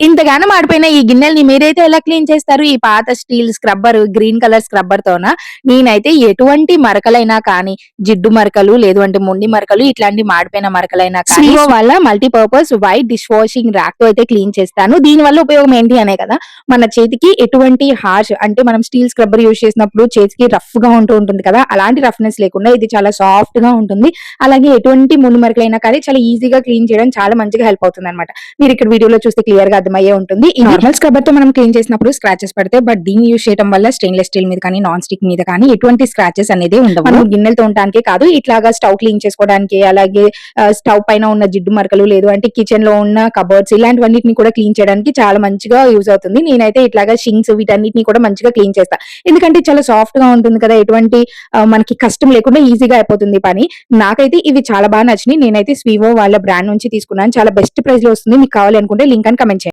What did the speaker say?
ఇంతగానం మాడిపోయిన ఈ గిన్నెల్ని మీరైతే ఎలా క్లీన్ చేస్తారు? ఈ పాత స్టీల్ స్క్రబ్బర్, గ్రీన్ కలర్ స్క్రబ్బర్‌తోనా? నేనైతే ఎటువంటి మరకలైనా కానీ, జిడ్డు మరకలు, లేదు అంటే మొండి మరకలు, ఇట్లాంటి మాడిపోయిన మరకలైనా కానీ, సివో వాళ్ళ మల్టీపర్పస్ వైట్ డిష్ వాషింగ్ ర్యాక్‌తో అయితే క్లీన్ చేస్తాను. దీనివల్ల ఉపయోగం ఏంటి అనే కదా! మన చేతికి ఎటువంటి హార్ష్ అంటే మనం స్టీల్ స్క్రబ్బర్ యూజ్ చేసినప్పుడు చేతికి రఫ్‌గా ఉంటూ ఉంటుంది కదా! అలాంటి రఫ్‌నెస్ లేకుండా ఇది చాలా సాఫ్ట్‌గా ఉంటుంది. అలాగే ఎటువంటి మొండి మరకలైనా కానీ చాలా ఈజీగా క్లీన్ చేయడం చాలా మంచిగా హెల్ప్ అవుతుందన్నమాట. మీరిక్కడ వీడియోలో చూస్తే క్లియర్‌గా అర్థమయ్యే ఉంటుంది. ఈ నార్మల్ స్క్రబ్బర్ తో మనం క్లీన్ చేసినప్పుడు స్క్రాచెస్ పడతాయి. బట్ దీన్ని యూజ్ చేయడం వల్ల స్టెయిన్‌లెస్ స్టీల్ మీద కానీ, నాన్ స్టిక్ మీద కానీ ఎటువంటి స్క్రాచెస్ అనేది ఉండవు. మనం గిన్నెలు తోమటానికే కాదు, ఇట్లాగా స్టవ్ క్లీన్ చేసుకోవడానికి, అలాగే స్టవ్ పైన ఉన్న జిడ్డు మరకలు, లేదు అంటే కిచెన్ లో ఉన్న కబోర్డ్స్ ఇలాంటివన్నిటిని కూడా క్లీన్ చేయడానికి చాలా మంచిగా యూజ్ అవుతుంది. నేనైతే ఇట్లాగా షింక్స్ వీటన్నిటిని కూడా మంచిగా క్లీన్ చేస్తా. ఎందుకంటే చాలా సాఫ్ట్ గా ఉంటుంది కదా! ఎటువంటి మనకి కష్టం లేకుండా ఈజీగా అయిపోతుంది పని. నాకైతే ఇవి చాలా బాగా నచ్చినాయి. నేనైతే స్వీవో వాళ్ళ బ్రాండ్ నుంచి తీసుకున్నాను. చాలా బెస్ట్ ప్రైస్ లో వస్తుంది. మీకు కావాలి అనుకుంటే లింక్ అని కమెంట్ చేయండి.